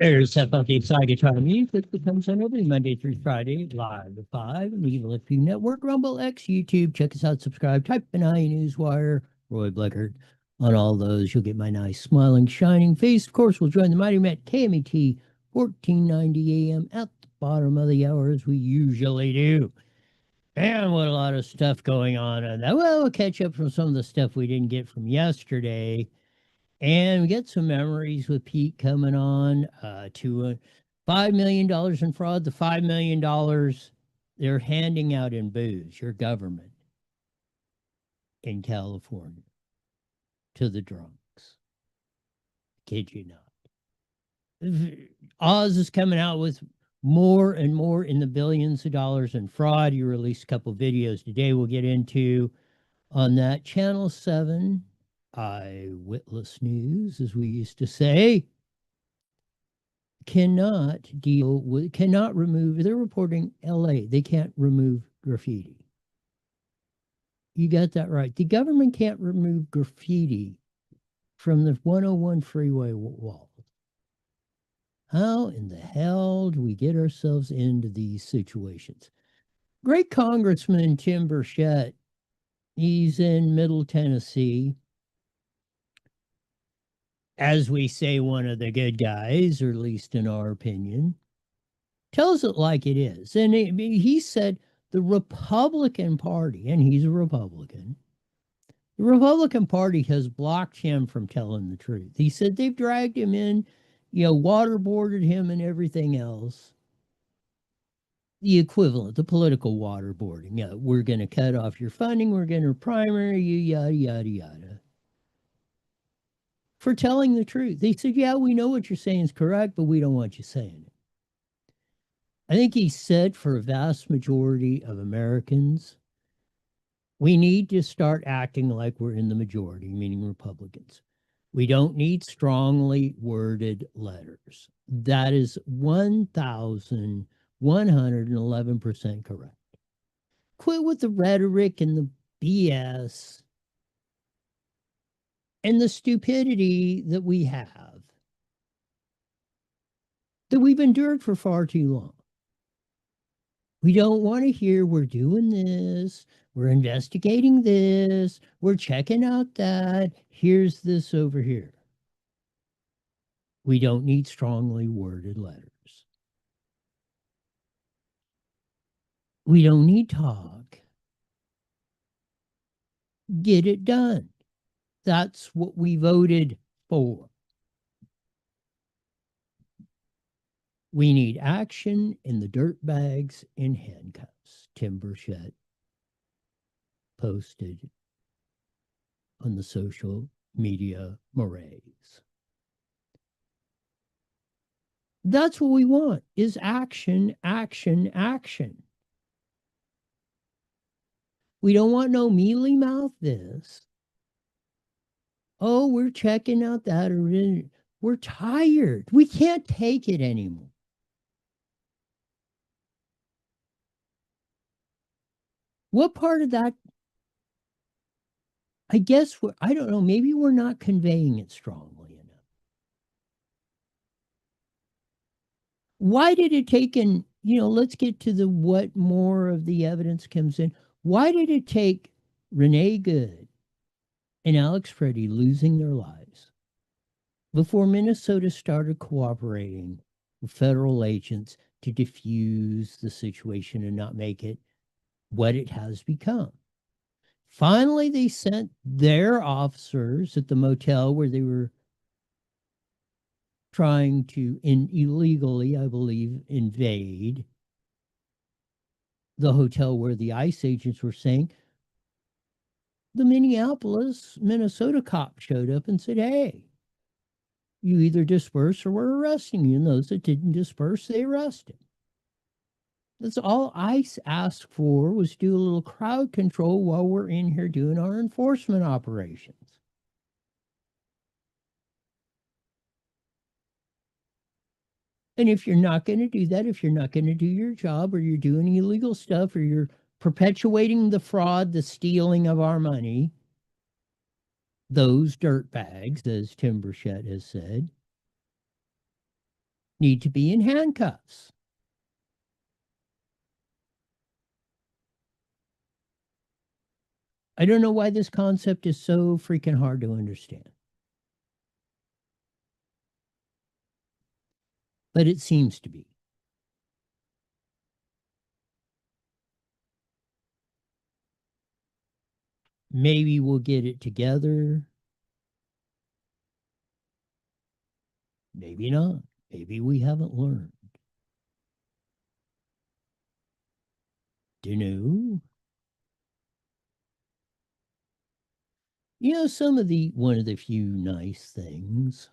There's that funky side guitar music that comes on every Monday through Friday, live at 5 on the Evil FP Network, Rumble X, YouTube. Check us out, subscribe, type in iNewsWire, Roy Bleckert. On all those, you'll get my nice, smiling, shining face. Of course, we'll join the Mighty Met KMET 1490 AM at the bottom of the hour, as we usually do. And what a lot of stuff going on. And well, we'll catch up from some of the stuff we didn't get from yesterday. And we get some memories with Pete coming on to $5 million in fraud. The $5 million they're handing out in booze, your government in California, to the drunks. Kid you not. Oz is coming out with more and more in the billions of dollars in fraud. You released a couple videos today we'll get into on that. Channel 7, Eyewitness News, as we used to say, cannot remove, they're reporting LA, they can't remove graffiti. You got that right. The government can't remove graffiti from the 101 freeway wall. How in the hell do we get ourselves into these situations? Great Congressman Tim Burchett, he's in Middle Tennessee. As we say, one of the good guys, or at least in our opinion, tells it like it is. And he said the Republican Party, and he's a Republican, the Republican Party has blocked him from telling the truth. He said they've dragged him in, waterboarded him and everything else. The equivalent, the political waterboarding. Yeah, we're going to cut off your funding. We're going to primary you, yada, yada, yada. For telling the truth. They said, yeah, we know what you're saying is correct, but we don't want you saying it. I think he said for a vast majority of Americans, we need to start acting like we're in the majority, meaning Republicans. We don't need strongly worded letters. That is 1,111% correct. Quit with the rhetoric and the BS and the stupidity that we have, that we've endured for far too long. We don't want to hear we're doing this, we're investigating this, we're checking out that, here's this over here. We don't need strongly worded letters. We don't need talk. Get it done. That's what we voted for. We need action in the dirt bags in handcuffs, Tim Burchett posted on the social media mores. That's what we want, is action, action, action. We don't want no mealy mouth this. Oh, we're checking out that. We're tired. We can't take it anymore. What part of that? I guess I don't know. Maybe we're not conveying it strongly enough. Why did it take let's get to the what more of the evidence comes in. Why did it take Renee Good and Alex Freddie losing their lives before Minnesota started cooperating with federal agents to defuse the situation and not make it what it has become? Finally, they sent their officers at the motel where they were trying to illegally, I believe, invade the hotel where the ICE agents were saying. The Minneapolis, Minnesota cop showed up and said, hey, you either disperse or we're arresting you. And those that didn't disperse, they arrested. That's all ICE asked for, was do a little crowd control while we're in here doing our enforcement operations. And if you're not going to do that, if you're not going to do your job, or you're doing illegal stuff, or you're perpetuating the fraud, the stealing of our money, those dirtbags, as Tim Burchett has said, need to be in handcuffs. I don't know why this concept is so freaking hard to understand. But it seems to be. Maybe we'll get it together. Maybe not. Maybe we haven't learned. Dunno. You know, one of the few nice things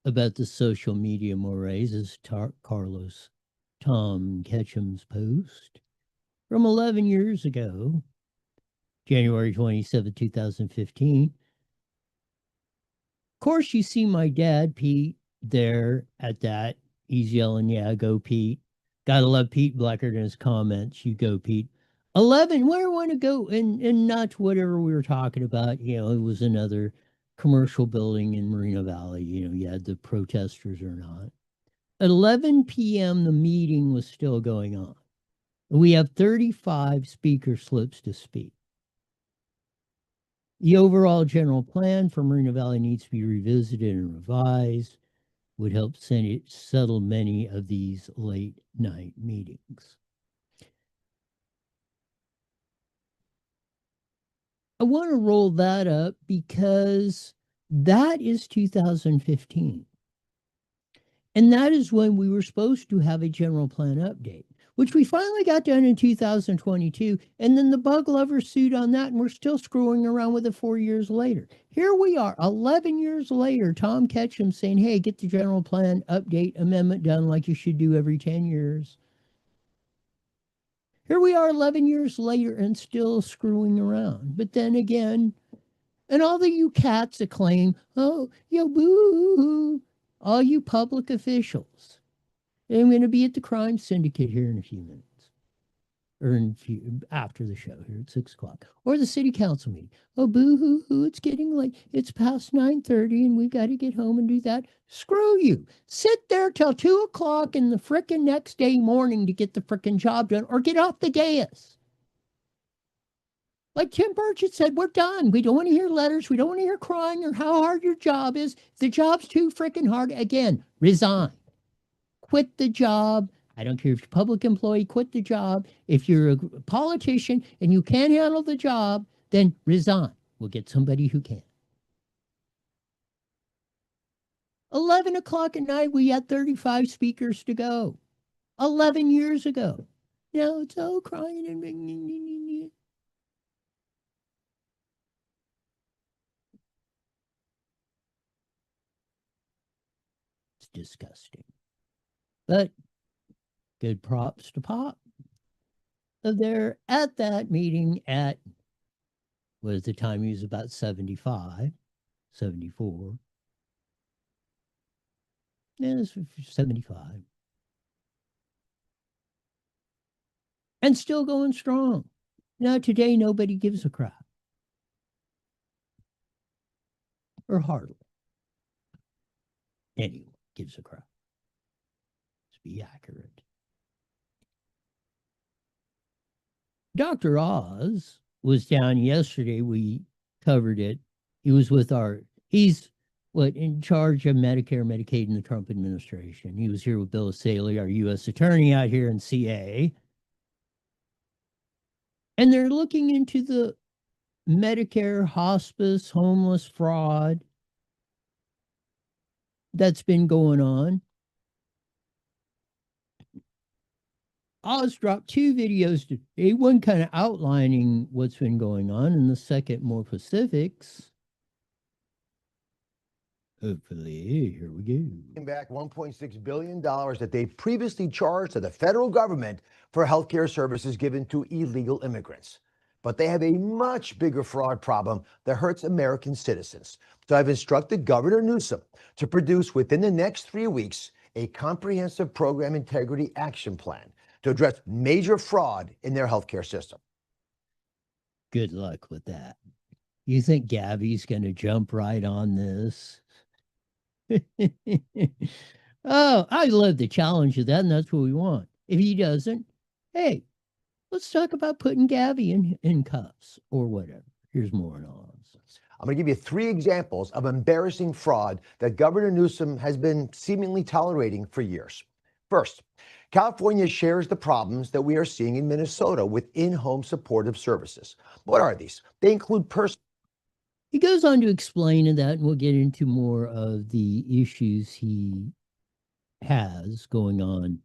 about the social media mores is Tom Ketchum's post from 11 years ago, January 27, 2015. Of course, you see my dad, Pete, there at that. He's yelling, yeah, go, Pete. Gotta love Pete Blackard in his comments. You go, Pete. 11, where do I want to go? And not whatever we were talking about. You know, it was another commercial building in Moreno Valley. You know, you had the protesters or not. At 11 p.m., the meeting was still going on. We have 35 speaker slips to speak. The overall general plan for Moreno Valley needs to be revisited and revised, would help settle many of these late night meetings. I want to roll that up because that is 2015. And that is when we were supposed to have a general plan update, which we finally got done in 2022. And then the bug lovers sued on that, and we're still screwing around with it 4 years later. Here we are, 11 years later, Tom Ketchum saying, hey, get the general plan update amendment done like you should do every 10 years. Here we are 11 years later and still screwing around. But then again, and all the you cats that claim, oh, yo, boo, all you public officials. And I'm going to be at the crime syndicate here in a few minutes, or after the show here at 6 o'clock, or the city council meeting. Oh, boo-hoo-hoo, it's getting late. It's past 9:30, and we got to get home and do that. Screw you. Sit there till 2 o'clock in the frickin' next day morning to get the frickin' job done, or get off the dais. Like Tim Burchett said, we're done. We don't want to hear letters. We don't want to hear crying or how hard your job is. If the job's too frickin' hard, again, resign. Quit the job. I don't care if you're a public employee, quit the job. If you're a politician and you can't handle the job, then resign. We'll get somebody who can. 11 o'clock at night, we had 35 speakers to go. 11 years ago. Now it's all crying and it's disgusting. But good props to Pop. They're at that meeting at, what is the time? He was about 75, 74. Yeah, it's 75. And still going strong. Now, today, nobody gives a crap. Or hardly anyone gives a crap. Let's be accurate. Dr. Oz was down yesterday. We covered it. He was with he's in charge of Medicare, Medicaid in the Trump administration. He was here with Bill Saley, our U.S. attorney out here in CA. And they're looking into the Medicare, hospice, homeless fraud that's been going on. Oz dropped 2 videos today, one kind of outlining what's been going on, and the second more specifics. Hopefully, here we go. Back $1.6 billion that they previously charged to the federal government for healthcare services given to illegal immigrants. but they have a much bigger fraud problem that hurts American citizens. So I've instructed Governor Newsom to produce within the next 3 weeks a comprehensive program integrity action plan to address major fraud in their healthcare system. Good luck with that. You think Gabby's going to jump right on this? Oh, I love the challenge of that, and that's what we want. If he doesn't, hey, let's talk about putting Gabby in cuffs or whatever. Here's more nonsense. I'm going to give you 3 examples of embarrassing fraud that Governor Newsom has been seemingly tolerating for years. First, California shares the problems that we are seeing in Minnesota with in-home supportive services. What are these? They include He goes on to explain that, and we'll get into more of the issues he has going on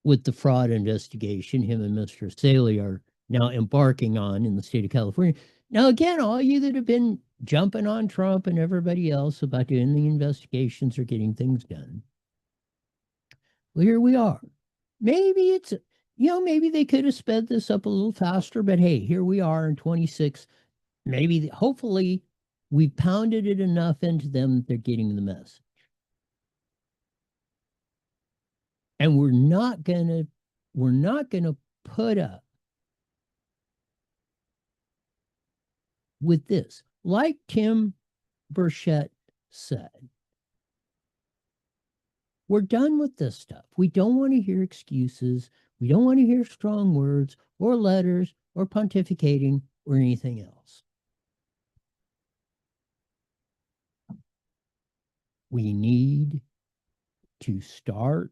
with the fraud investigation him and Mr. Saley are now embarking on in the state of California. Now, again, all you that have been jumping on Trump and everybody else about doing the investigations or getting things done, well, here we are. Maybe it's, maybe they could have sped this up a little faster, but hey, here we are in 26. Maybe, hopefully, we've pounded it enough into them that they're getting the message. And we're not gonna put up with this. Like Tim Burchett said, we're done with this stuff. We don't want to hear excuses. We don't want to hear strong words or letters or pontificating or anything else. We need to start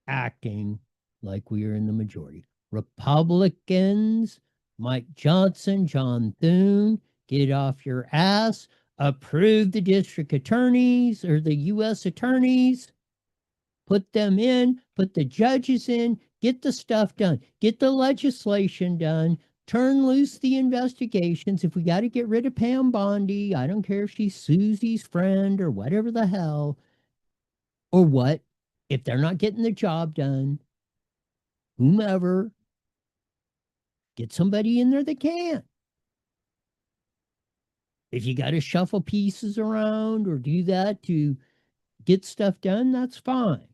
acting like we are in the majority. Republicans, Mike Johnson, John Thune, get off your ass, approve the district attorneys or the U.S. attorneys, put them in, put the judges in, get the stuff done, get the legislation done, turn loose the investigations. If we got to get rid of Pam Bondi, I don't care if she's Susie's friend or whatever the hell, or what. If they're not getting the job done, whomever, get somebody in there that can. If you got to shuffle pieces around or do that to get stuff done, that's fine.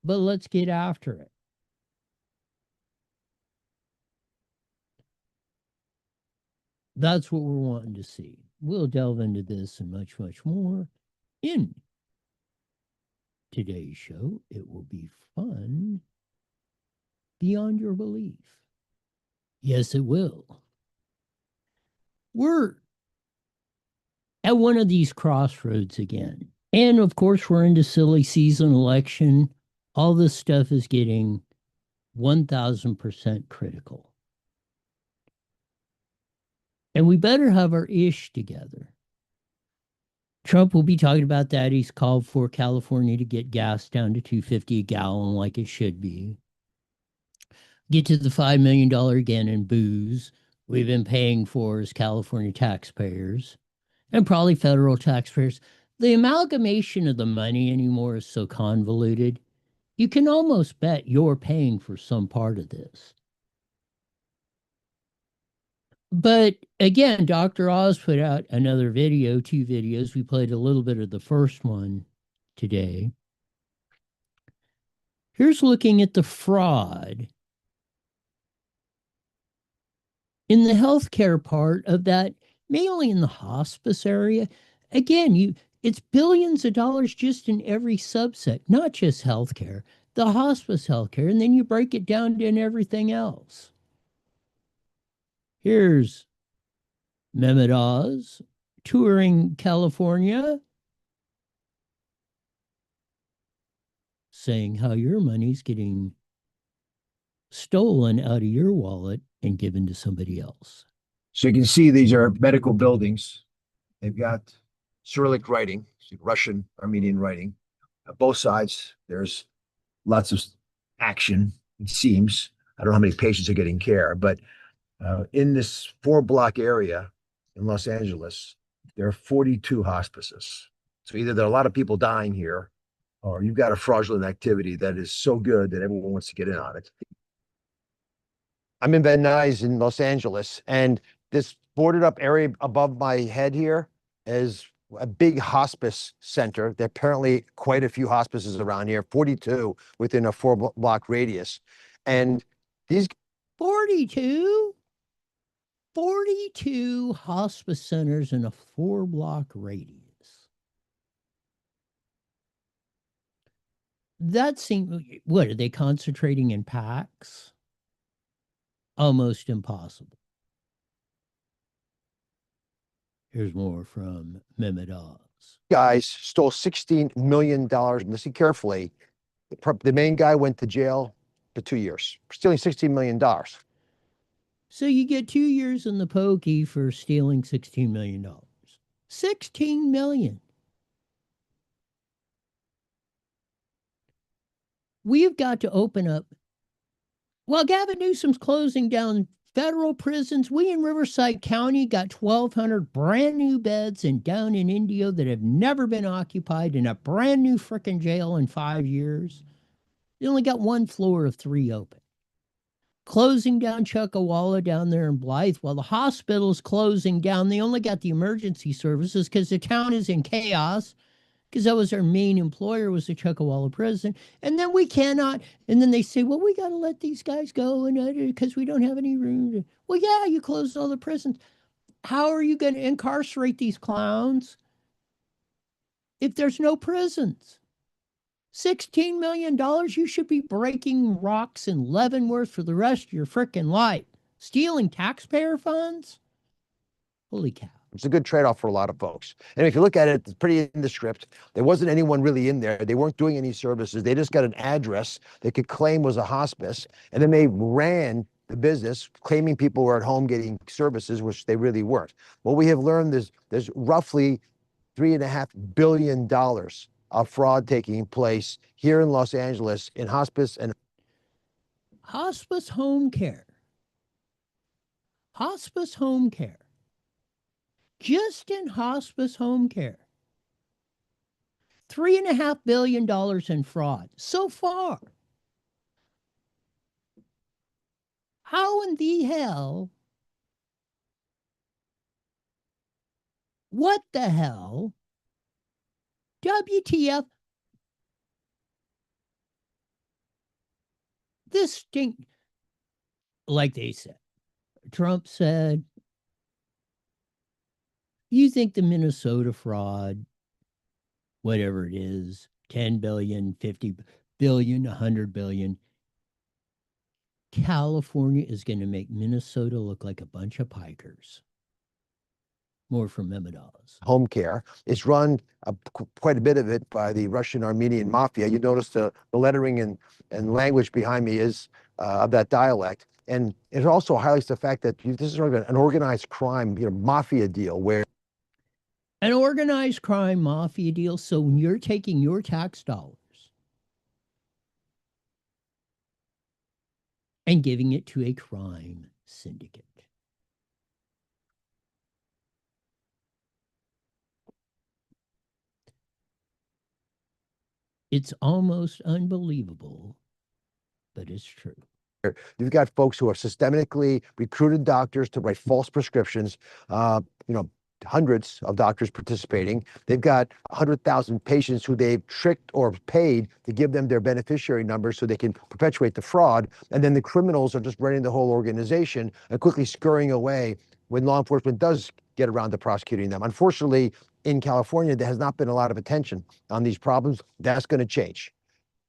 But let's get after it. That's what we're wanting to see. We'll delve into this and much, much more in today's show. It will be fun beyond your belief. Yes, it will. We're at one of these crossroads again. And of course, we're into silly season election. All this stuff is getting 1000% critical. And we better have our ish together. Trump will be talking about that. He's called for California to get gas down to $2.50 a gallon like it should be. Get to the $5 million again in booze we've been paying for as California taxpayers and probably federal taxpayers. The amalgamation of the money anymore is so convoluted. You can almost bet you're paying for some part of this. But again, Dr. Oz put out another video, 2 videos. We played a little bit of the first one today. Here's looking at the fraud in the healthcare part of that, mainly in the hospice area. Again, it's billions of dollars just in every subset, not just healthcare, the hospice healthcare, and then you break it down to everything else. Here's Mehmet Oz touring California, saying how your money's getting stolen out of your wallet and given to somebody else. So you can see these are medical buildings. They've got Cyrillic writing, Russian, Armenian writing. On both sides, there's lots of action, it seems. I don't know how many patients are getting care, but in this 4-block area in Los Angeles, there are 42 hospices. So either there are a lot of people dying here, or you've got a fraudulent activity that is so good that everyone wants to get in on it. I'm in Van Nuys in Los Angeles, and this boarded up area above my head here is a big hospice center. There are apparently quite a few hospices around here, 42 within a 4-block radius. And these 42? 42 hospice centers in a 4-block radius. That seems, what, are they concentrating in packs? Almost impossible. Here's more from Mehmet Oz. guys stole $16 million. Listen carefully. The main guy went to jail for 2 years, stealing $16 million. So you get 2 years in the pokey for stealing $16 million. $16 million. We've got to open up. Well, Gavin Newsom's closing down federal prisons. We in Riverside County got 1,200 brand new beds down in Indio that have never been occupied in a brand new frickin' jail in 5 years. They only got 1 floor of 3 open. Closing down Chuckawalla down there in Blythe. While the hospital's closing down, they only got the emergency services because the town is in chaos, because that was our main employer, was the Chuckawalla prison. And then we cannot, and then they say, well, we got to let these guys go and because we don't have any room. Well, yeah, you closed all the prisons. How are you going to incarcerate these clowns if there's no prisons? $16 million, you should be breaking rocks in Leavenworth for the rest of your frickin' life. Stealing taxpayer funds? Holy cow. It's a good trade-off for a lot of folks. And if you look at it, it's pretty in the script. There wasn't anyone really in there. They weren't doing any services. They just got an address they could claim was a hospice. And then they ran the business claiming people were at home getting services, which they really weren't. What we have learned is there's roughly $3.5 billion of fraud taking place here in Los Angeles in hospice and Hospice home care. Hospice home care. Just in hospice home care. $3.5 billion in fraud so far. How in the hell? What the hell? WTF? This stink, like they said. Trump said, you think the Minnesota fraud, whatever it is, 10 billion, 50 billion, 100 billion, California is going to make Minnesota look like a bunch of pikers. More from Mehmet Oz. home care. It's run quite a bit of it by the Russian Armenian mafia. You notice the lettering and language behind me is of that dialect. And it also highlights the fact that this is sort of an organized crime, mafia deal where An organized crime mafia deal. So when you're taking your tax dollars and giving it to a crime syndicate. It's almost unbelievable, but it's true. you've got folks who are systemically recruited doctors to write false prescriptions, hundreds of doctors participating. They've got 100,000 patients who they've tricked or paid to give them their beneficiary numbers so they can perpetuate the fraud. And then the criminals are just running the whole organization and quickly scurrying away when law enforcement does get around to prosecuting them. Unfortunately, in California, there has not been a lot of attention on these problems. That's going to change.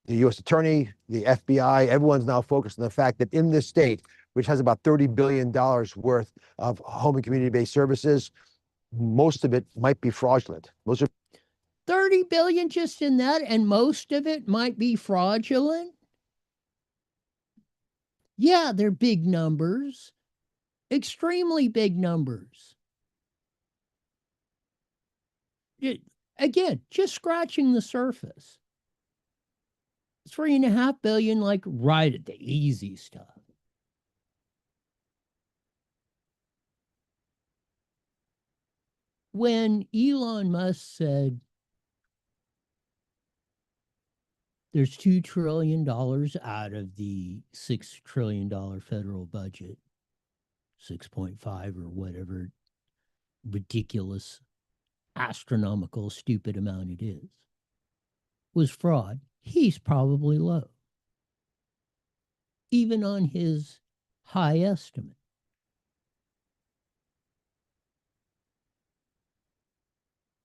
The U.S. Attorney, the FBI, everyone's now focused on the fact that in this state, which has about $30 billion worth of home and community-based services, most of it might be fraudulent. Most of 30 billion just in that, and most of it might be fraudulent. Yeah, they're big numbers, extremely big numbers. Again, just scratching the surface. 3.5 billion, like right at the easy stuff. When Elon Musk said There's $2 trillion out of the $6 trillion federal budget, 6.5 or whatever ridiculous, astronomical, stupid amount it is, was fraud. He's probably low, even on his high estimate.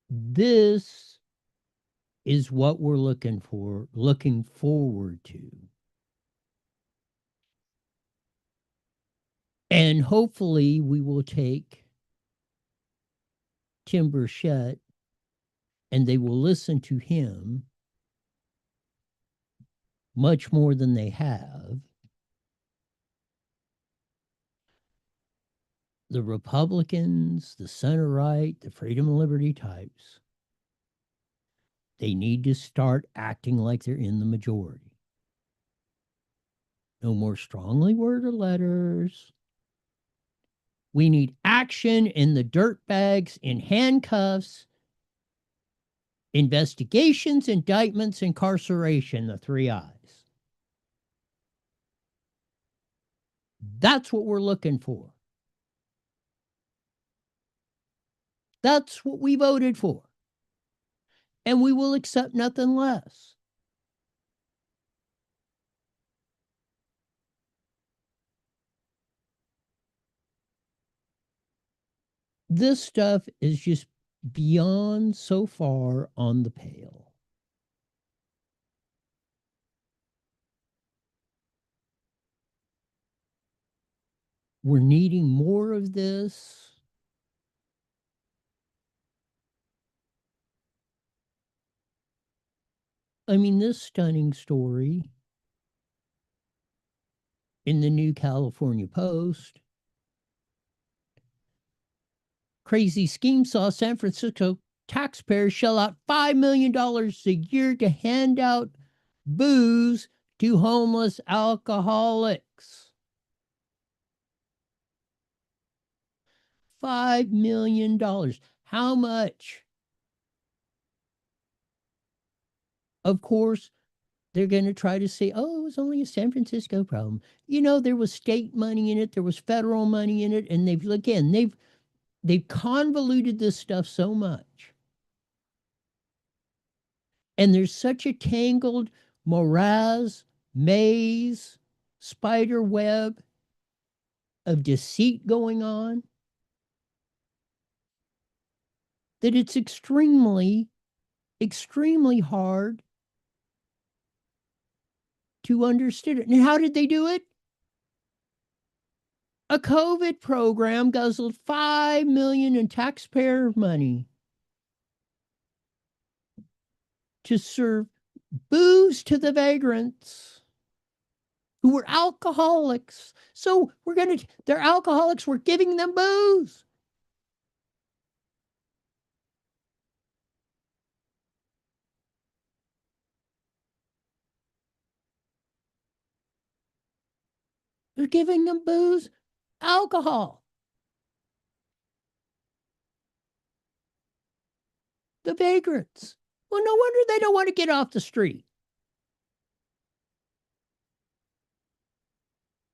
This is what we're looking forward to. And hopefully we will take Tim Burchett and they will listen to him much more than they have. The Republicans, the center right, the freedom and liberty types, they need to start acting like they're in the majority. No more strongly worded letters. We need action in the dirtbags in handcuffs, investigations, indictments, incarceration, the three I's. That's what we're looking for. That's what we voted for. And we will accept nothing less. This stuff is just beyond so far on the pale. We're needing more of this. I mean, this stunning story in the New California Post. Crazy scheme saw San Francisco taxpayers shell out $5 million a year to hand out booze to homeless alcoholics. $5 million. How much? Of course, they're going to try to say, oh, it was only a San Francisco problem. You know, there was state money in it, there was federal money in it, and they've convoluted this stuff so much. And there's such a tangled morass, maze, spider web of deceit going on that it's extremely, extremely hard to understand it. And how did they do it? A COVID program guzzled $5 million in taxpayer money to serve booze to the vagrants who were alcoholics. So they're alcoholics, we're giving them booze. They're giving them booze, alcohol. The vagrants. Well, no wonder they don't want to get off the street.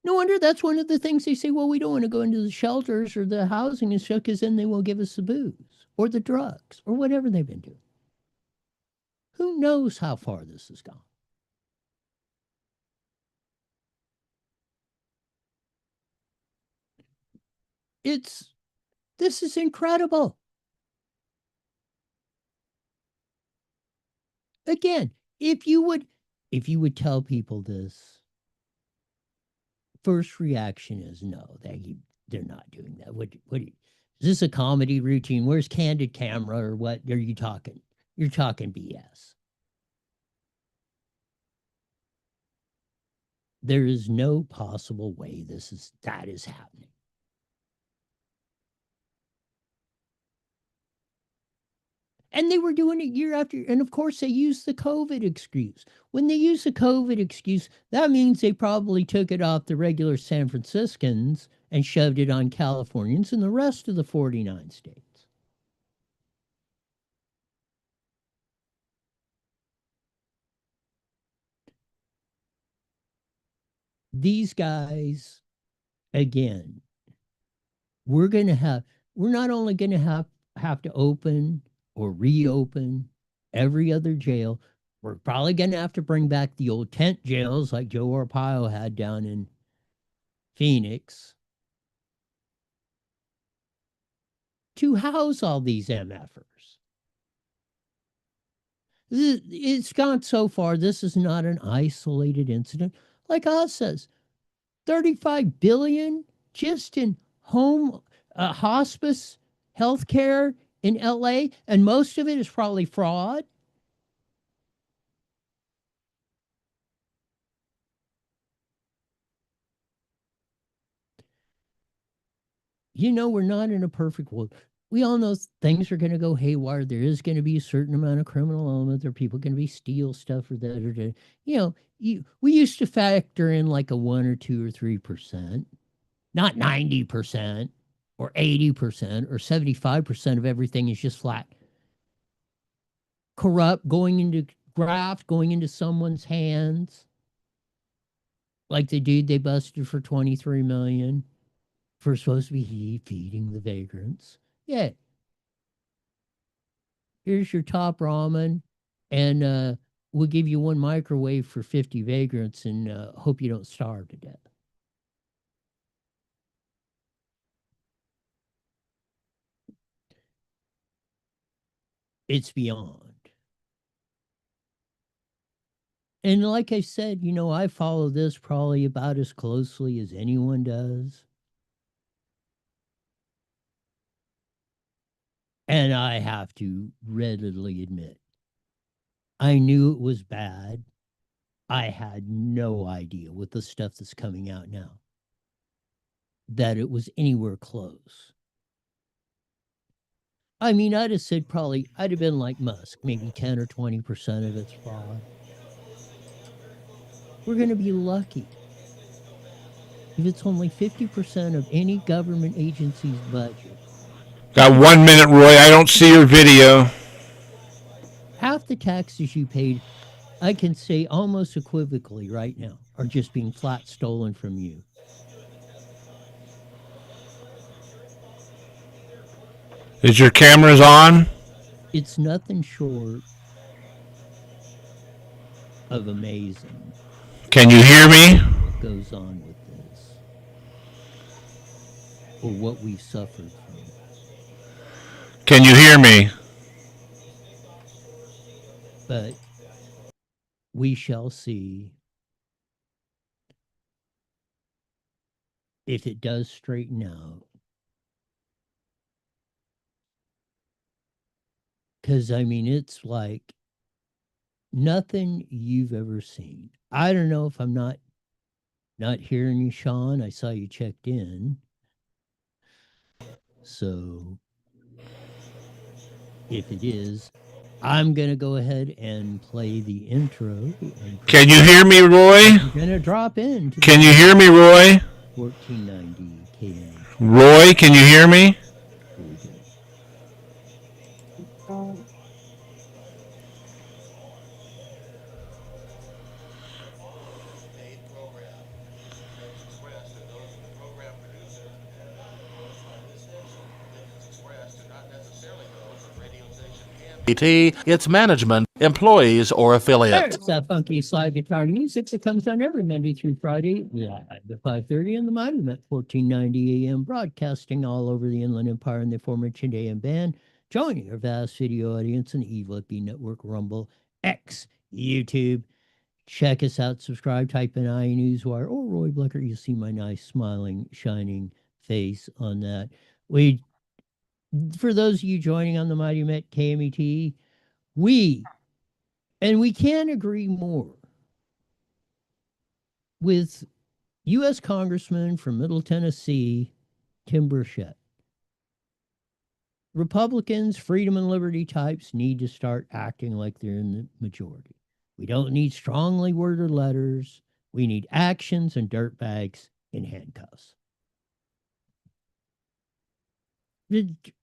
No wonder that's one of the things they say, well, we don't want to go into the shelters or the housing and stuff because then they won't give us the booze or the drugs or whatever they've been doing. Who knows how far this has gone? This is incredible. Again, if you would tell people this, first reaction is no, they're not doing that. Is this a comedy routine? Where's Candid Camera or what are you talking? You're talking BS. There is no possible way that is happening. And they were doing it year after year. And of course, they used the COVID excuse. When they use the COVID excuse, that means they probably took it off the regular San Franciscans and shoved it on Californians and the rest of the 49 states. these guys, again, we're not only going to have to open or reopen every other jail, we're probably going to have to bring back the old tent jails like Joe Arpaio had down in Phoenix to house all these MFers. It's gone so far. This is not an isolated incident. Like Oz says, 35 billion just in home hospice healthcare in LA, and most of it is probably fraud. We're not in a perfect world. We all know things are going to go haywire. There is going to be a certain amount of criminal element. There are people going to be steal stuff or that or that. We used to factor in like a 1 or 2 or 3%, not 90% or 80% or 75% of everything is just flat corrupt, going into graft, going into someone's hands. Like the dude they busted for 23 million for supposed to be feeding the vagrants. Yeah. Here's your top ramen, and we'll give you one microwave for 50 vagrants, and hope you don't starve to death. It's beyond. And like I said, I follow this probably about as closely as anyone does. And I have to readily admit, I knew it was bad. I had no idea with the stuff that's coming out now that it was anywhere close. I mean, I'd have said I'd have been like Musk, maybe 10 or 20% of it's fraud. We're going to be lucky if it's only 50% of any government agency's budget. Got 1 minute, Roy. I don't see your video. Half the taxes you paid, I can say almost equivocally right now, are just being flat stolen from you. Is your cameras on? It's nothing short of amazing. Can you hear me? What goes on with this, or what we've suffered from. Can you hear me? But we shall see if it does straighten out. Because, I mean, it's like nothing you've ever seen. I don't know if I'm not hearing you, Sean. I saw you checked in. So if it is, I'm going to go ahead and play the intro. Can you hear me, Roy? I'm going to drop in. Can you hear me, Roy? 1490 KM. Roy, can you hear me? Here we go. its management, employees, or affiliates. There's that funky slide guitar music that comes on every Monday through Friday live at 5:30 in the Monument, 1490 AM, broadcasting all over the Inland Empire and the aforementioned AM band, joining our vast video audience on the EVLP Network, Rumble, X, YouTube. Check us out, subscribe, type in iNewsWire or Roy Blecker. You'll see my nice, smiling, shining face on that. For those of you joining on the Mighty Met KMET, we can't agree more with U.S. Congressman from Middle Tennessee, Tim Burchett. Republicans, freedom and liberty types need to start acting like they're in the majority. We don't need strongly worded letters. We need actions and dirtbags in handcuffs.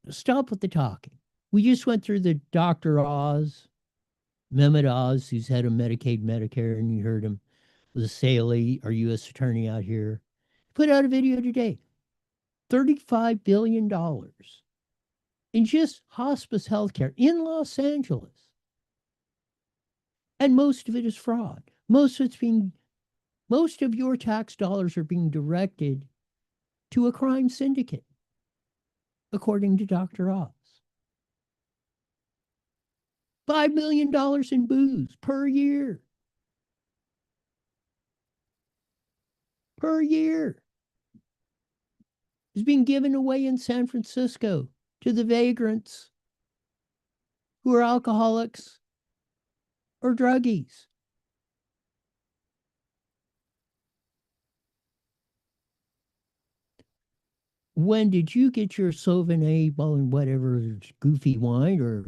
Stop with the talking. We just went through the Dr. Oz, Mehmet Oz, who's head of Medicaid, Medicare, and you heard him the Saley, our U.S. attorney out here, put out a video today. $35 billion in just hospice healthcare in Los Angeles. And most of it is fraud. Most of your tax dollars are being directed to a crime syndicate, according to Dr. Oz. $5 million in booze per year. Per year is being given away in San Francisco to the vagrants who are alcoholics or druggies. When did you get your Sauvignon and whatever goofy wine or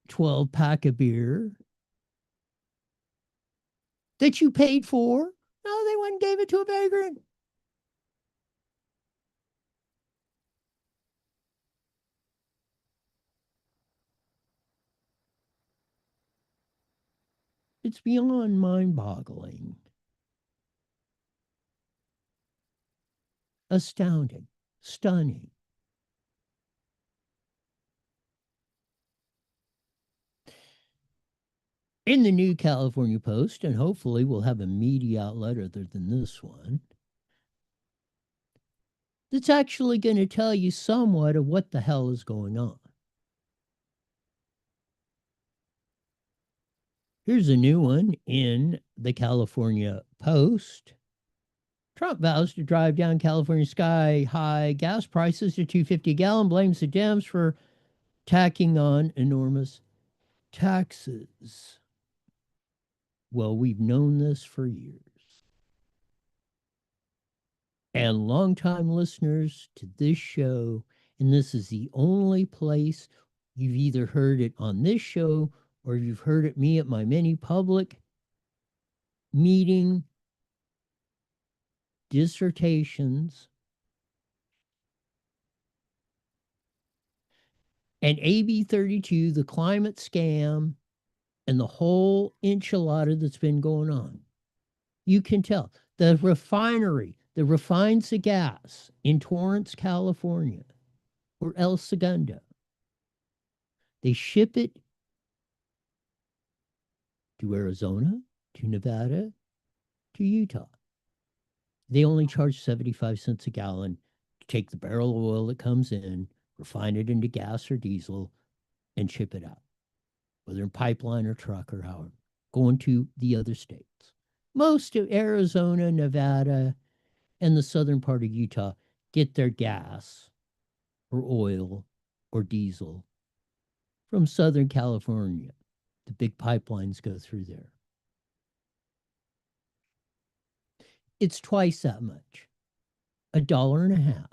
12-pack of beer that you paid for? No, they went and gave it to a vagrant. It's beyond mind-boggling. Astounding. Stunning. In the New California Post, and hopefully we'll have a media outlet other than this one, that's actually going to tell you somewhat of what the hell is going on. Here's a new one in the California Post. Trump vows to drive down California sky-high gas prices to $2.50 a gallon, blames the Dems for tacking on enormous taxes. Well, we've known this for years. And longtime listeners to this show, and this is the only place you've either heard it on this show or you've heard it me at my many public meeting dissertations. And AB 32, the climate scam, and the whole enchilada that's been going on. You can tell. The refinery that refines the gas in Torrance, California, or El Segundo, they ship it to Arizona, to Nevada, to Utah. They only charge 75 cents a gallon to take the barrel of oil that comes in, refine it into gas or diesel, and ship it out, whether in pipeline or truck or however, going to the other states. Most of Arizona, Nevada, and the southern part of Utah get their gas or oil or diesel from Southern California. The big pipelines go through there. It's twice that much, $1.50.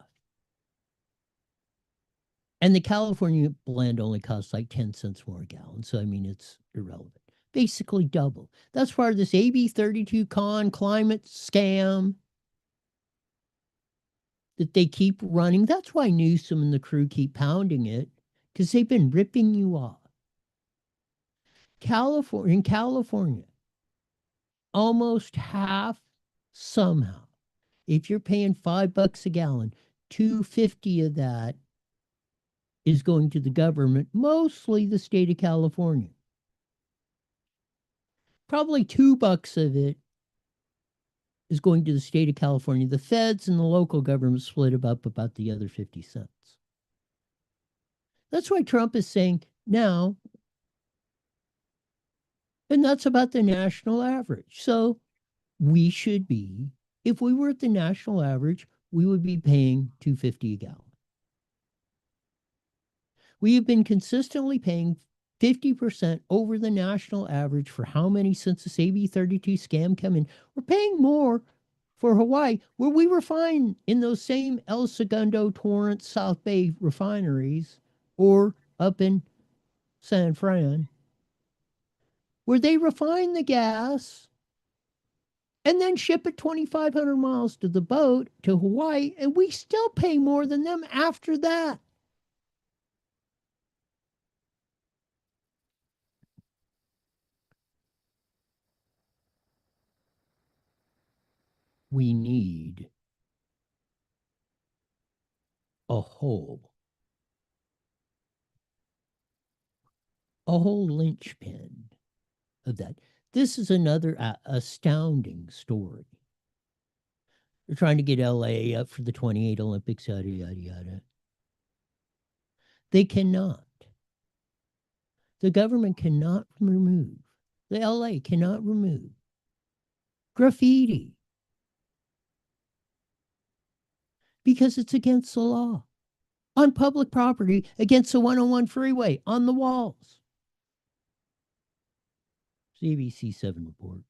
And the California blend only costs like 10 cents more a gallon. So, I mean, it's irrelevant. Basically double. That's part of this AB 32 climate scam that they keep running. That's why Newsom and the crew keep pounding it, because they've been ripping you off. In California, almost half somehow, if you're paying $5 a gallon, $2.50 of that is going to the government, mostly the state of California. Probably $2 of it is going to the state of California. The feds and the local government split up about the other 50 cents. That's why Trump is saying now, and that's about the national average. So we should be, if we were at the national average, we would be paying $2.50 a gallon. We have been consistently paying 50% over the national average for how many since this AB 32 scam come in. We're paying more for Hawaii, where we refine in those same El Segundo, Torrance, South Bay refineries, or up in San Fran, where they refine the gas and then ship it 2,500 miles to the boat to Hawaii, and we still pay more than them after that. we need a whole linchpin of that. This is another astounding story. They're trying to get LA up for the 28 Olympics, yada, yada, yada. They cannot. The government cannot remove, the LA cannot remove graffiti because it's against the law on public property against the 101 freeway on the walls. CBC7 report.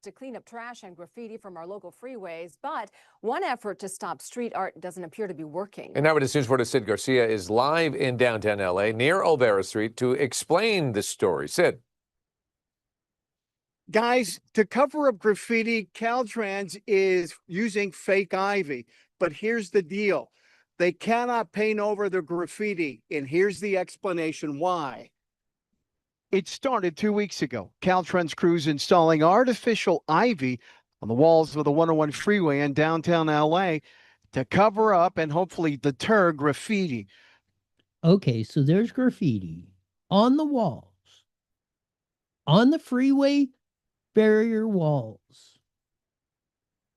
To clean up trash and graffiti from our local freeways, but one effort to stop street art doesn't appear to be working. And now News 4's Sid Garcia is live in downtown LA near Olvera Street to explain this story. Sid. Guys, to cover up graffiti, Caltrans is using fake ivy. But here's the deal. They cannot paint over the graffiti. And here's the explanation why. It started 2 weeks ago. Caltrans crews installing artificial ivy on the walls of the 101 freeway in downtown LA to cover up and hopefully deter graffiti. Okay, so there's graffiti on the walls, on the freeway barrier walls,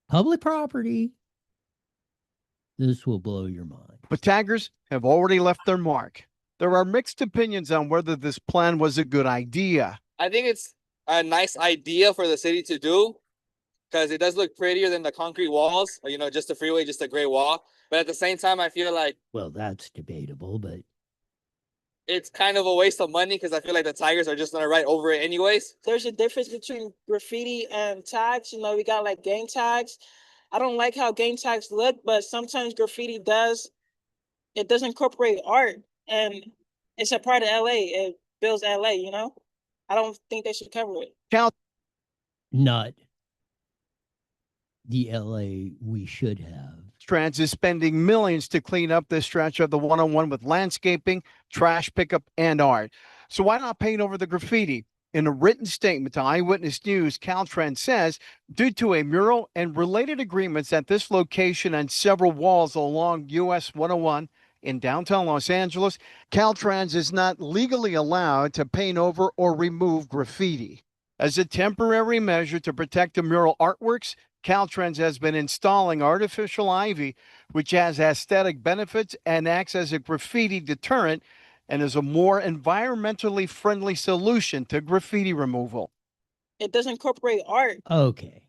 public property. This will blow your mind. But taggers have already left their mark. There are mixed opinions on whether this plan was a good idea. I think it's a nice idea for the city to do because it does look prettier than the concrete walls, or, just the freeway, just a gray wall. But at the same time, I feel like, well, that's debatable, but it's kind of a waste of money because I feel like the Tigers are just going to ride over it anyways. There's a difference between graffiti and tags. We got like game tags. I don't like how game tags look, but sometimes graffiti does incorporate art. And it's a part of LA. It builds LA, I don't think they should cover it. Not the LA we should have. Caltrans is spending millions to clean up this stretch of the 101 with landscaping, trash pickup, and art. So why not paint over the graffiti? In a written statement to Eyewitness News, Caltrans says, due to a mural and related agreements at this location and several walls along US 101, in downtown Los Angeles, Caltrans is not legally allowed to paint over or remove graffiti. As a temporary measure to protect the mural artworks, Caltrans has been installing artificial ivy, which has aesthetic benefits and acts as a graffiti deterrent and is a more environmentally friendly solution to graffiti removal. It does incorporate art. Okay.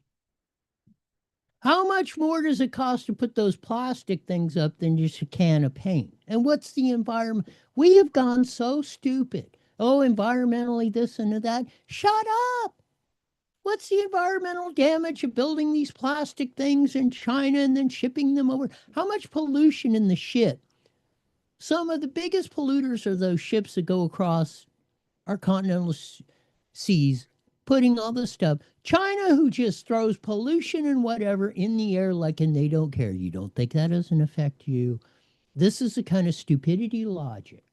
How much more does it cost to put those plastic things up than just a can of paint? And what's the environment? We have gone so stupid. Oh, environmentally this and that. Shut up. What's the environmental damage of building these plastic things in China and then shipping them over? How much pollution in the ship? Some of the biggest polluters are those ships that go across our continental seas, putting all this stuff. China, who just throws pollution and whatever in the air and they don't care. You don't think that doesn't affect you? This is the kind of stupidity logic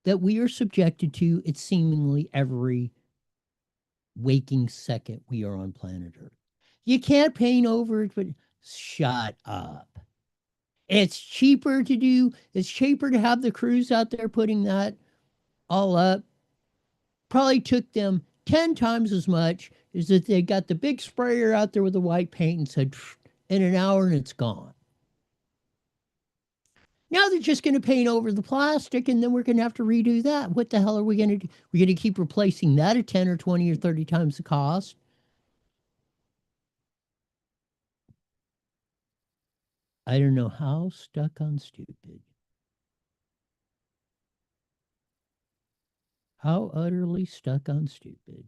that we are subjected to at seemingly every waking second we are on planet Earth. You can't paint over it, but shut up. It's cheaper to have the crews out there putting that all up. Probably took them 10 times as much as that they got the big sprayer out there with the white paint and said, in an hour and it's gone. Now they're just going to paint over the plastic and then we're going to have to redo that. What the hell are we going to do? We're going to keep replacing that at 10 or 20 or 30 times the cost. I don't know how stuck on stupid. How utterly stuck on stupid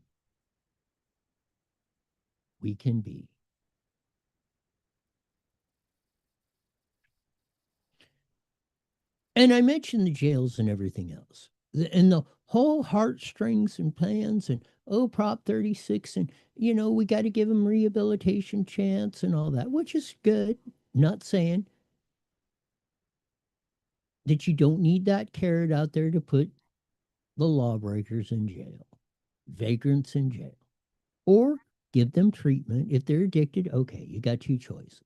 we can be. And I mentioned the jails and everything else. And the whole heartstrings and plans and, Prop 36 and, we got to give them rehabilitation chance and all that, which is good. Not saying that you don't need that carrot out there to put the lawbreakers in jail, vagrants in jail, or give them treatment. If they're addicted, okay, you got two choices.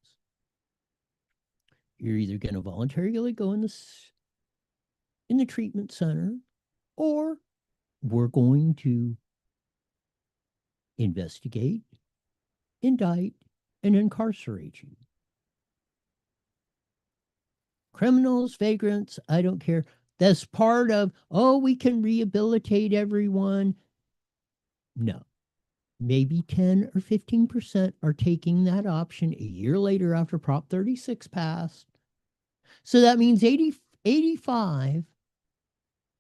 You're either going to voluntarily go in the treatment center, or we're going to investigate, indict, and incarcerate you. Criminals, vagrants, I don't care. That's part of, oh, we can rehabilitate everyone. No. Maybe 10 or 15% are taking that option a year later after Prop 36 passed. So that means 85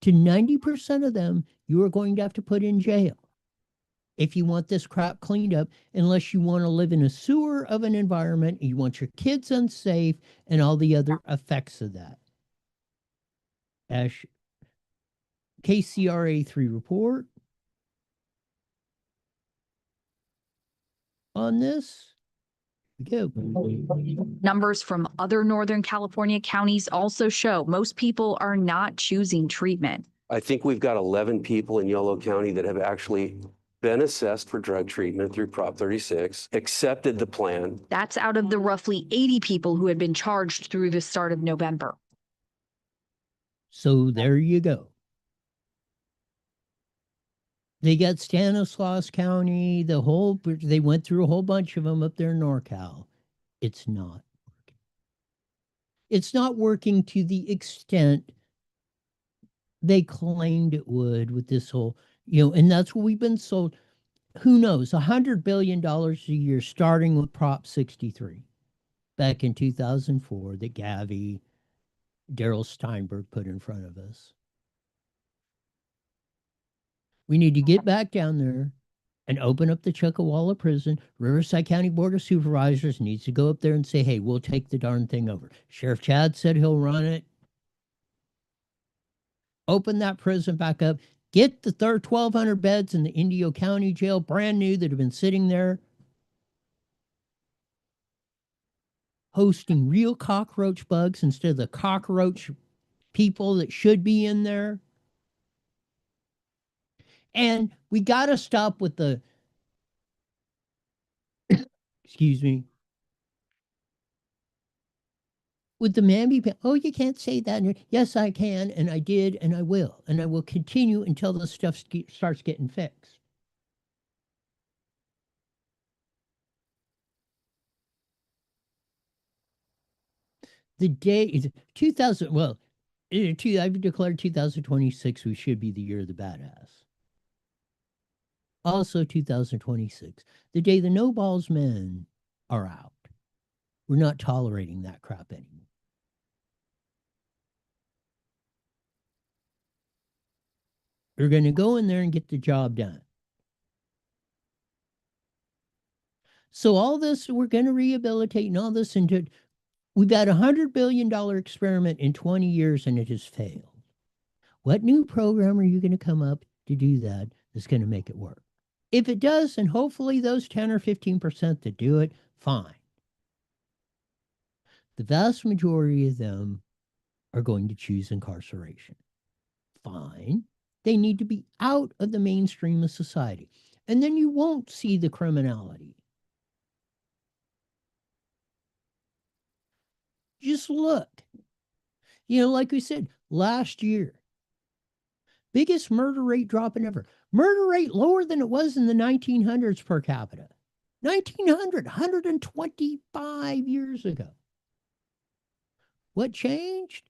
to 90% of them you are going to have to put in jail if you want this crap cleaned up, unless you want to live in a sewer of an environment, you want your kids unsafe, and all the other effects of that. Ash, KCRA 3 report on this. Go. Numbers from other Northern California counties also show most people are not choosing treatment. I think we've got 11 people in Yolo County that have actually been assessed for drug treatment through Prop 36, accepted the plan. That's out of the roughly 80 people who had been charged through the start of November. So there you go. They got Stanislaus County, they went through a whole bunch of them up there in NorCal. It's not working. It's not working to the extent they claimed it would with this whole, and that's what we've been sold. Who knows? $100 billion a year, starting with Prop 63 back in 2004 that Daryl Steinberg put in front of us. We need to get back down there and open up the Chuckawalla prison. Riverside County Board of Supervisors needs to go up there and say, hey, we'll take the darn thing over. Sheriff Chad said he'll run it. Open that prison back up. Get the 1,200 beds in the Indio County Jail, brand new, that have been sitting there, hosting real cockroach bugs instead of the cockroach people that should be in there. And we got to stop with the, excuse me, with the Mamby. Oh, you can't say that. Yes, I can, and I did, and I will continue until the stuff starts getting fixed. The day is 2000. Well, I've declared 2026 we should be the year of the badass. Also 2026, the day the no balls men are out. We're not tolerating that crap anymore. We're going to go in there and get the job done. So all this, we're going to rehabilitate and all this into, we've had $100 billion experiment in 20 years and it has failed. What new program are you going to come up to do that that's going to make it work? If it does, and hopefully those 10 or 15% that do it, fine. The vast majority of them are going to choose incarceration. Fine. They need to be out of the mainstream of society. And then you won't see the criminality. Just look. Like we said, last year, biggest murder rate dropping ever. Murder rate lower than it was in the 1900s per capita. 1900, 125 years ago. What changed?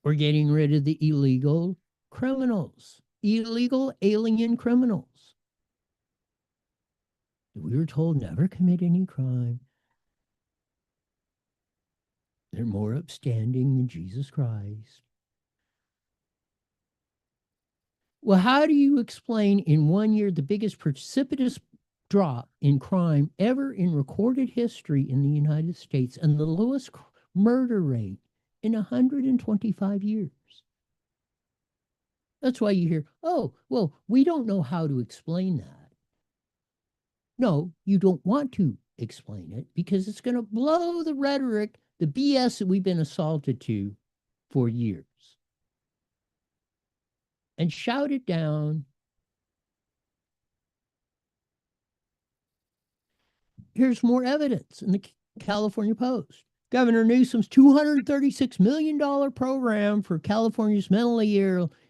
We're getting rid of the illegal criminals, illegal alien criminals. We were told never commit any crime. They're more upstanding than Jesus Christ. Well, how do you explain in 1 year the biggest precipitous drop in crime ever in recorded history in the United States and the lowest murder rate in 125 years? That's why you hear, oh, well, we don't know how to explain that. No, you don't want to explain it because it's going to blow the rhetoric, the BS that we've been assaulted to for years. And shout it down here's more evidence in the California Post. Governor Newsom's $236 million program for California's mentally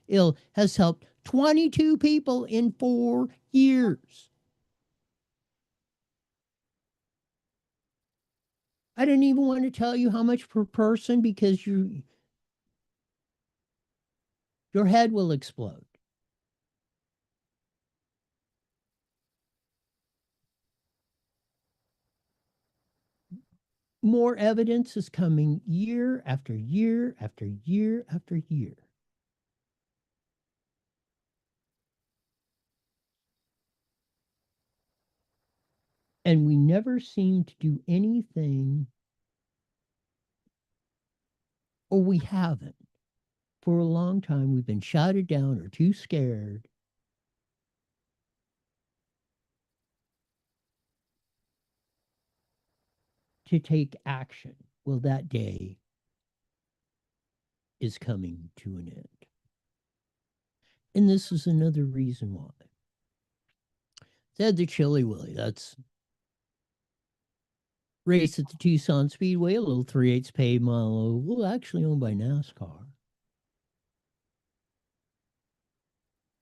ill has helped 22 people in 4 years. I didn't even want to tell you how much per person because your head will explode. More evidence is coming year after year after year after year. And we never seem to do anything, or we haven't. For a long time, we've been shouted down or too scared. To take action. Well, that day is coming to an end. And this is another reason why. Said the Chili Willy, that's race at the Tucson Speedway, a little 3/8 paved mile oval, actually owned by NASCAR.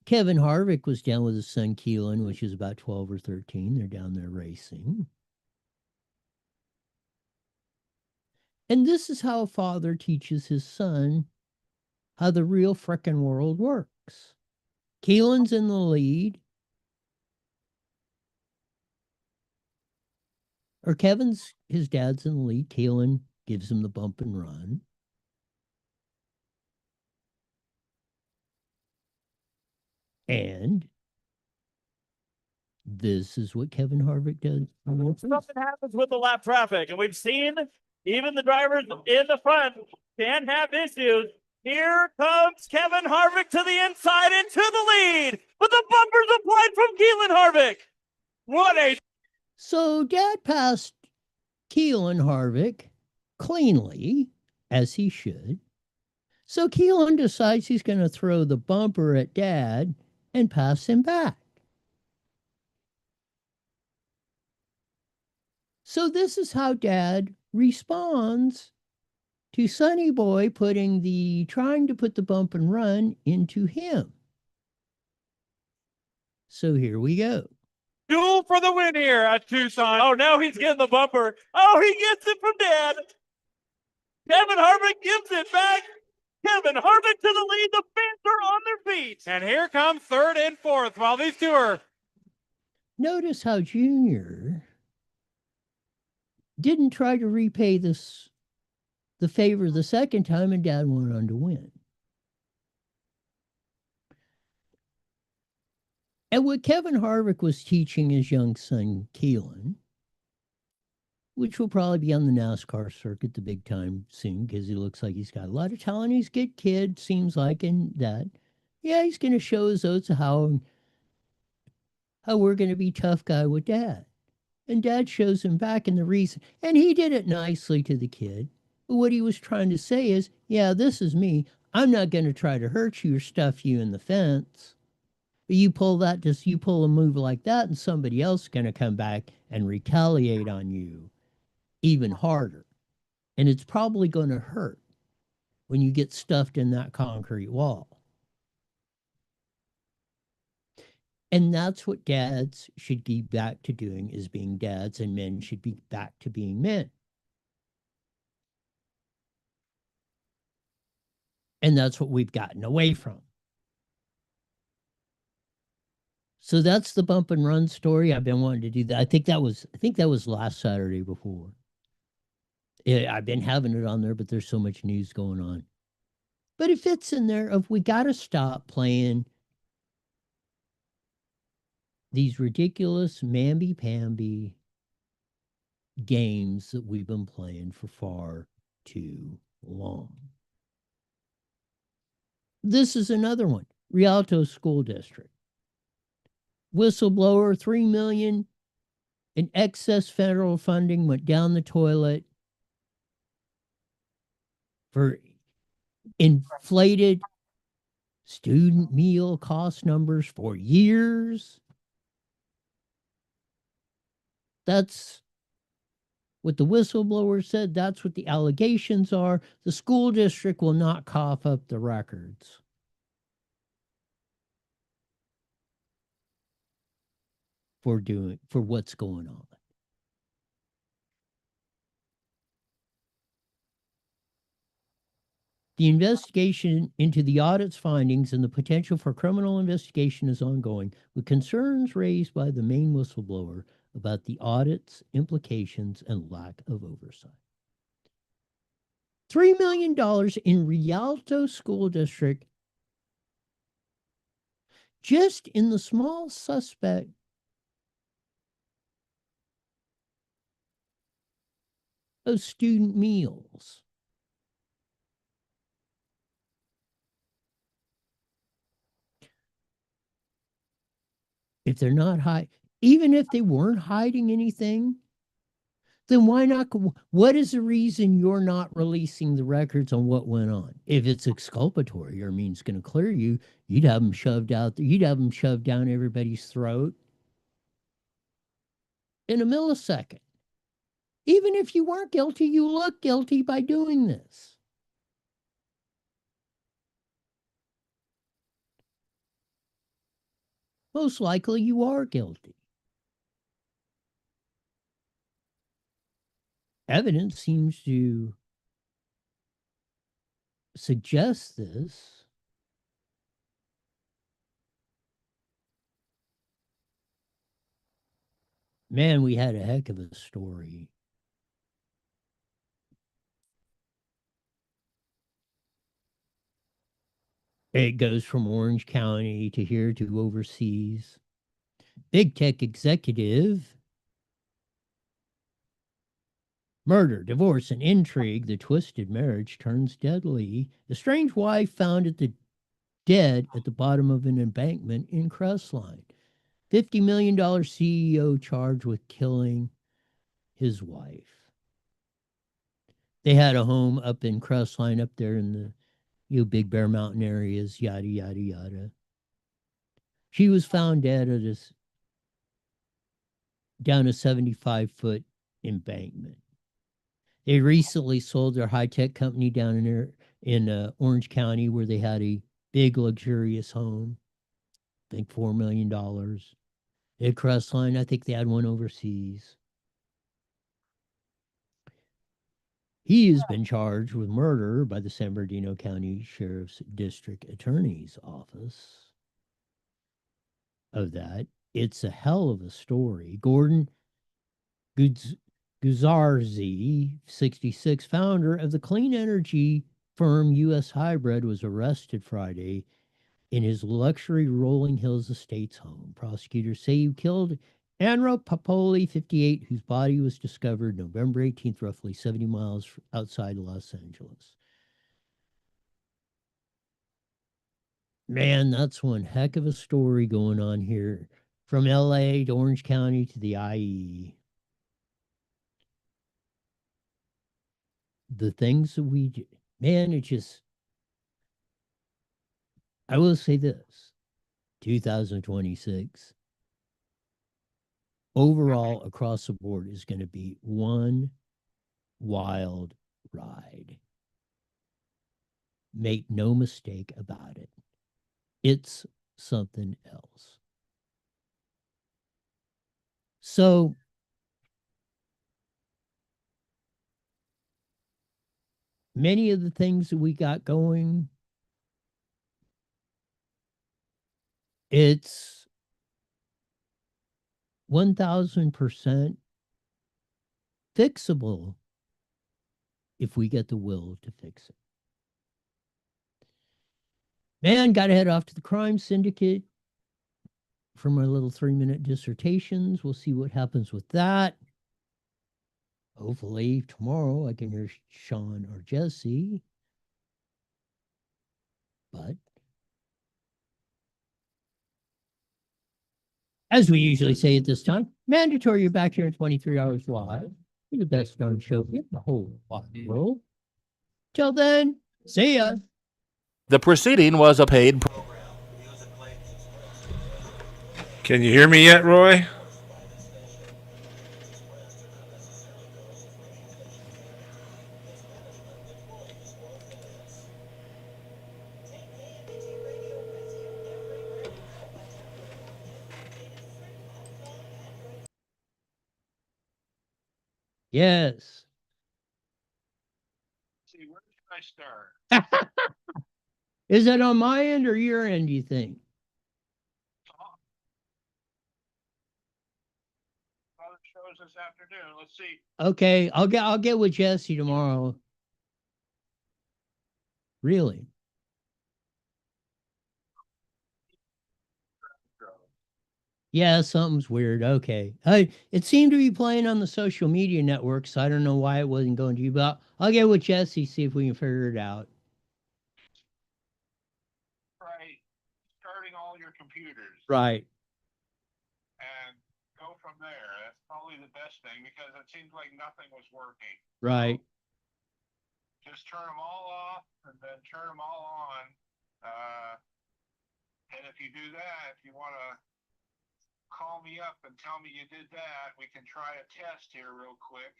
Kevin Harvick was down with his son Keelan, which is about 12 or 13. They're down there racing. And this is how a father teaches his son how the real frickin' world works. Keelan's in the lead. Or his dad's in the lead. Keelan gives him the bump and run. And this is what Kevin Harvick does. Something happens with the lap traffic, and we've seen even the drivers in the front can have issues. Here comes Kevin Harvick to the inside into the lead, with the bumpers applied from Keelan Harvick. What a... So Dad passed Keelan Harvick cleanly, as he should. So Keelan decides he's going to throw the bumper at Dad and pass him back. So this is how Dad responds to Sonny Boy trying to put the bump and run into him. So here we go. Duel for the win here at Tucson. Oh, now he's getting the bumper. Oh, he gets it from Dad. Kevin Harvick gives it back. Kevin Harvick to the lead. The fans are on their feet. And here comes third and fourth while these two are... Notice how Junior didn't try to repay the favor the second time, and Dad went on to win. And what Kevin Harvick was teaching his young son, Keelan, which will probably be on the NASCAR circuit the big time soon, because he looks like he's got a lot of talent. He's a good kid, seems like, and that, yeah, he's going to show his oats how we're going to be tough guy with Dad. And Dad shows him back in the reason, and he did it nicely to the kid. But what he was trying to say is, yeah, this is me. I'm not going to try to hurt you or stuff you in the fence. But you pull a move like that, and somebody else is going to come back and retaliate on you even harder. And it's probably going to hurt when you get stuffed in that concrete wall. And that's what dads should be back to doing, is being dads, and men should be back to being men. And that's what we've gotten away from. So that's the bump and run story. I've been wanting to do that. I think that was last Saturday before. I've been having it on there, but there's so much news going on. But it fits in there of we got to stop playing these ridiculous mamby-pamby games that we've been playing for far too long. This is another one. Rialto School District. Whistleblower, $3 million in excess federal funding went down the toilet for inflated student meal cost numbers for years. That's what the whistleblower said. That's what the allegations are. The school district will not cough up the records. For what's going on. The investigation into the audit's findings and the potential for criminal investigation is ongoing, with concerns raised by the main whistleblower about the audit's implications and lack of oversight. $3 million in Rialto School District just in the small suspect of student meals. If they're not even if they weren't hiding anything, then why not? What is the reason you're not releasing the records on what went on? If it's exculpatory or means going to clear you, you'd have them shoved out there. You'd have them shoved down everybody's throat in a millisecond. Even if you weren't guilty, you look guilty by doing this. Most likely you are guilty. Evidence seems to suggest this. Man, we had a heck of a story. It goes from Orange County to here to overseas. Big tech executive. Murder, divorce, and intrigue. The twisted marriage turns deadly. The strange wife found dead at the bottom of an embankment in Crestline. $50 million CEO charged with killing his wife. They had a home up in Crestline, up there in the Big Bear Mountain areas, yada, yada, yada. She was found dead at down a 75-foot embankment. They recently sold their high-tech company down in Orange County, where they had a big, luxurious home. I think $4 million. At Crestline, I think they had one overseas. He has been charged with murder by the San Bernardino County Sheriff's District Attorney's Office. Of that, it's a hell of a story. Gordon Guzarzi, 66, founder of the clean energy firm US Hybrid, was arrested Friday in his luxury Rolling Hills Estates home. Prosecutors say he killed Anra Papoli, 58, whose body was discovered November 18th, roughly 70 miles outside Los Angeles. Man, that's one heck of a story going on here. From LA to Orange County to the IE. The things that we do, man, it just, I will say this, 2026, overall across the board is going to be one wild ride. Make no mistake about it. It's something else. So, many of the things that we got going, it's 1000% fixable if we get the will to fix it. Man, got to head off to the crime syndicate for my little 3-minute dissertations. We'll see what happens with that. Hopefully tomorrow I can hear Sean or Jesse. But as we usually say at this time, mandatory, you're back here in 23 hours live. You're the best darn show in the whole wide world. Till then, see ya. The proceeding was a paid program. Can you hear me yet, Roy? Yes. See, where should I start? Is that on my end or your end, do you think? Other shows this afternoon. Let's see. Okay, I'll get with Jesse tomorrow. Really? Yeah, something's weird. Okay. It seemed to be playing on the social media network, so I don't know why it wasn't going to you, but I'll get with Jesse, see if we can figure it out. Right. Starting all your computers. Right. And go from there. That's probably the best thing because it seems like nothing was working. Right. Just turn them all off and then turn them all on. And if you do that, if you want to call me up and tell me you did that, we can try a test here real quick.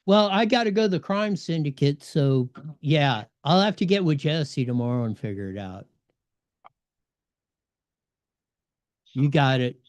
Well, I got to go to the crime syndicate, so yeah, I'll have to get with Jesse tomorrow and figure it out. You got it.